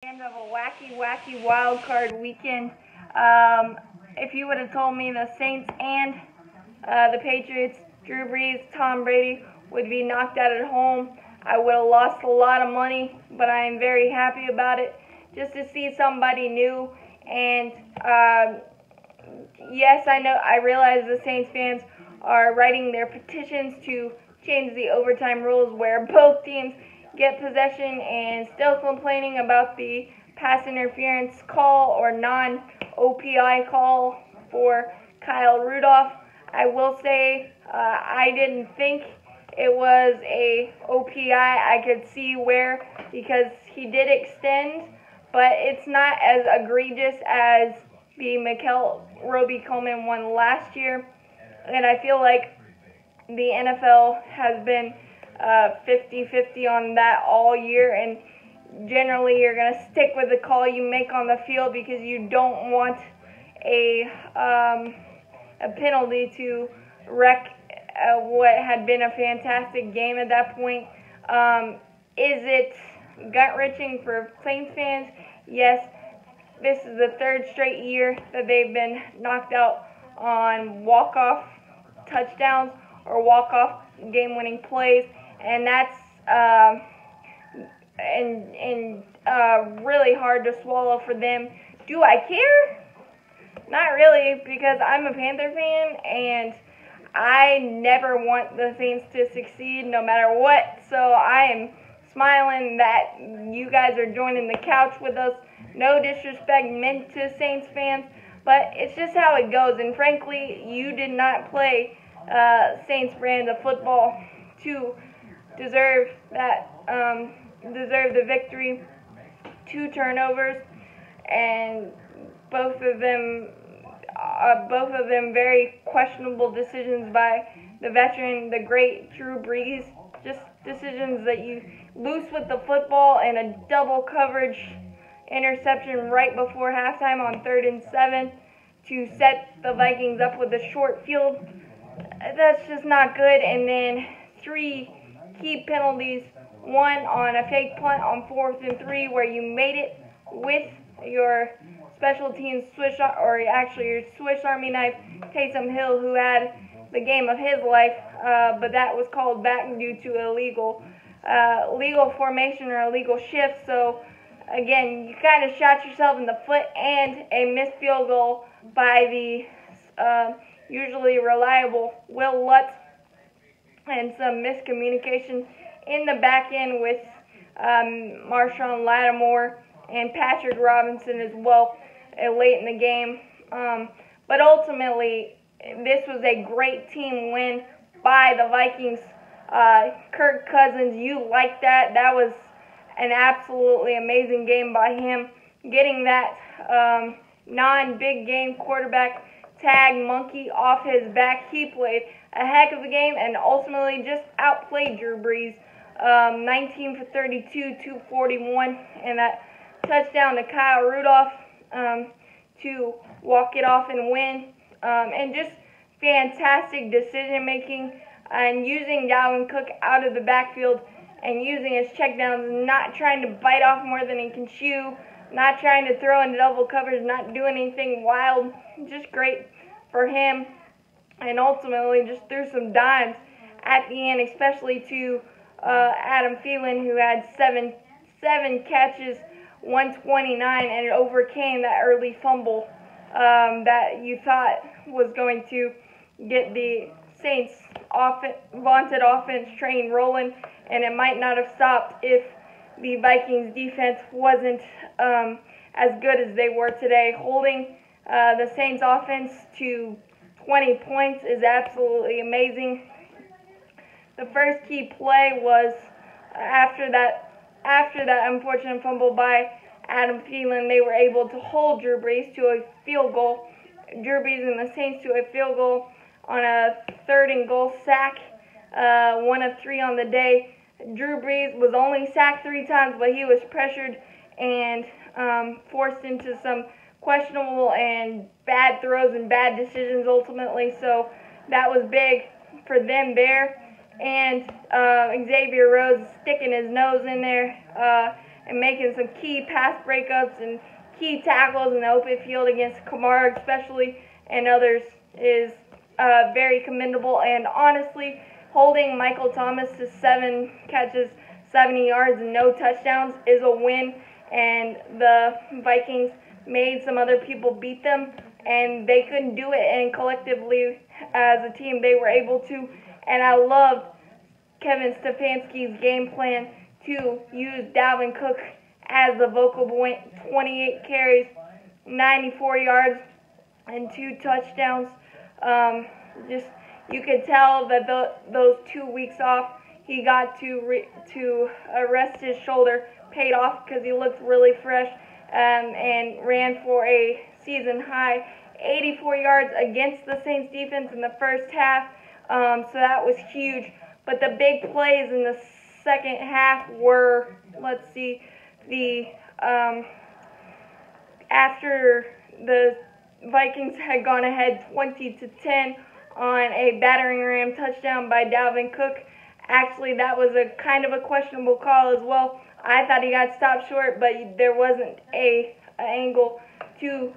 End of a wacky wild card weekend. If you would have told me the Saints and the Patriots, Drew Brees, Tom Brady would be knocked out at home, I would have lost a lot of money, but I am very happy about it. Just to see somebody new, and yes, I realize the Saints fans are writing their petitions to change the overtime rules where both teams get possession and still complaining about the pass interference call or non-OPI call for Kyle Rudolph. I will say I didn't think it was a OPI. I could see where, because he did extend, but it's not as egregious as the Mikel Roby-Coleman one last year. And I feel like the NFL has been 50-50 on that all year, and generally you're going to stick with the call you make on the field because you don't want a penalty to wreck what had been a fantastic game at that point. Is it gut-wrenching for Saints fans? Yes. This is the third straight year that they've been knocked out on walk-off touchdowns or walk-off game-winning plays, and that's really hard to swallow for them. Do I care? Not really, because I'm a Panther fan, and I never want the Saints to succeed no matter what, so I am smiling that you guys are joining the couch with us. No disrespect meant to Saints fans, but it's just how it goes, and frankly, you did not play Saints brand of football to deserve the victory. 2 turnovers, and both of them very questionable decisions by the veteran, the great Drew Brees. Just decisions that you loose with the football and a double coverage interception right before halftime on 3rd and 7 to set the Vikings up with a short field. That's just not good. And then 3 key penalties. 1 on a fake punt on 4th and 3 where you made it with your special teams your Swiss Army knife, Taysom Hill, who had the game of his life, but that was called back due to illegal formation or illegal shift. So again, you kind of shot yourself in the foot, and a missed field goal by the usually reliable Will Lutz, and some miscommunication in the back end with Marshawn Lattimore and Patrick Robinson as well late in the game. But ultimately, this was a great team win by the Vikings. Kirk Cousins, you like that. That was an absolutely amazing game by him. Getting that non-big game quarterback tag monkey off his back. He played a heck of a game and ultimately just outplayed Drew Brees. 19 for 32, 241, and that touchdown to Kyle Rudolph to walk it off and win. And just fantastic decision making, and using Dalvin Cook out of the backfield and using his checkdowns, not trying to bite off more than he can chew, not trying to throw into double coverage, not doing anything wild. Just great for him, and ultimately just threw some dimes at the end, especially to Adam Thielen, who had seven catches, 129, and it overcame that early fumble that you thought was going to get the Saints' vaunted offense train rolling, and it might not have stopped if the Vikings defense wasn't as good as they were today. Holding the Saints offense to 20 points is absolutely amazing. The first key play was after that unfortunate fumble by Adam Thielen, they were able to hold Drew Brees to a field goal. Drew Brees and the Saints to a field goal on a 3rd and goal sack, 1 of 3 on the day. Drew Brees was only sacked 3 times, but he was pressured and forced into some questionable and bad throws and bad decisions ultimately. So that was big for them there. And Xavier Rhodes sticking his nose in there and making some key pass breakups and key tackles in the open field against Kamara especially and others is very commendable. And honestly, holding Michael Thomas to 7 catches, 70 yards, and no touchdowns is a win. And the Vikings made some other people beat them, and they couldn't do it. And collectively, as a team, they were able to. And I loved Kevin Stefanski's game plan to use Dalvin Cook as the vocal point. 28 carries, 94 yards, and 2 touchdowns. You could tell that those 2 weeks off, he got to rest his shoulder, paid off because he looked really fresh, and ran for a season high 84 yards against the Saints defense in the first half. So that was huge. But the big plays in the second half were, let's see, after the Vikings had gone ahead 20-10 on a battering ram touchdown by Dalvin Cook. Actually, that was a kind of a questionable call as well. I thought he got stopped short, but there wasn't an angle to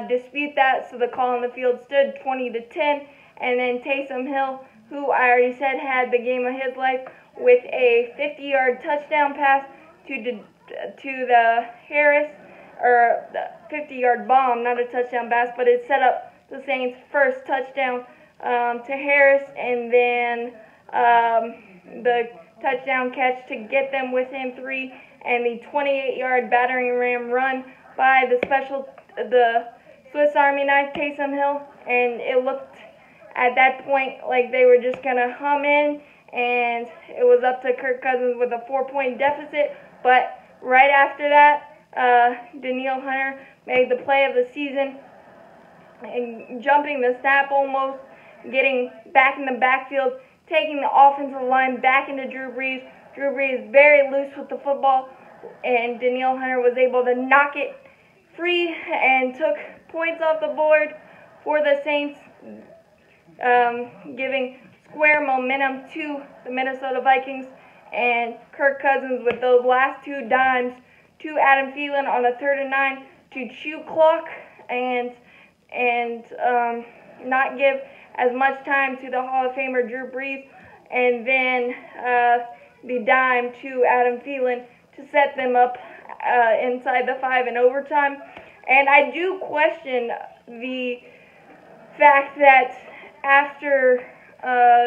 dispute that, so the call on the field stood 20-10. And then Taysom Hill, who I already said had the game of his life, with a 50-yard touchdown pass to the Harris, or the 50-yard bomb, not a touchdown pass, but it set up the Saints' first touchdown to Harris, and then the touchdown catch to get them within 3, and the 28-yard battering ram run by the Swiss Army knife Taysom Hill, and it looked at that point like they were just gonna hum in, and it was up to Kirk Cousins with a 4-point deficit. But right after that, Danielle Hunter made the play of the season, and jumping the snap almost, getting back in the backfield, taking the offensive line back into Drew Brees. Drew Brees very loose with the football, and Danielle Hunter was able to knock it free and took points off the board for the Saints, giving square momentum to the Minnesota Vikings. And Kirk Cousins with those last 2 dimes to Adam Thielen on a 3rd and 9 to chew clock and not give as much time to the Hall of Famer Drew Brees, and then the dime to Adam Thielen to set them up inside the 5 in overtime. And I do question the fact that after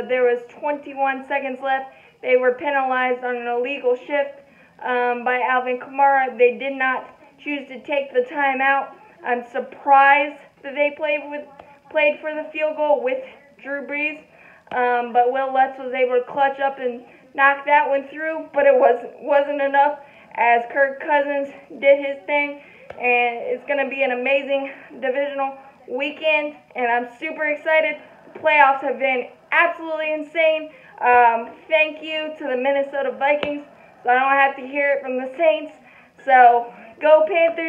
there was 21 seconds left, they were penalized on an illegal shift by Alvin Kamara. They did not choose to take the timeout. I'm surprised that they played for the field goal with Drew Brees, but Will Lutz was able to clutch up and knock that one through, but it wasn't enough as Kirk Cousins did his thing, and it's going to be an amazing divisional weekend, and I'm super excited. The playoffs have been absolutely insane. Thank you to the Minnesota Vikings, so I don't have to hear it from the Saints. So go Panthers.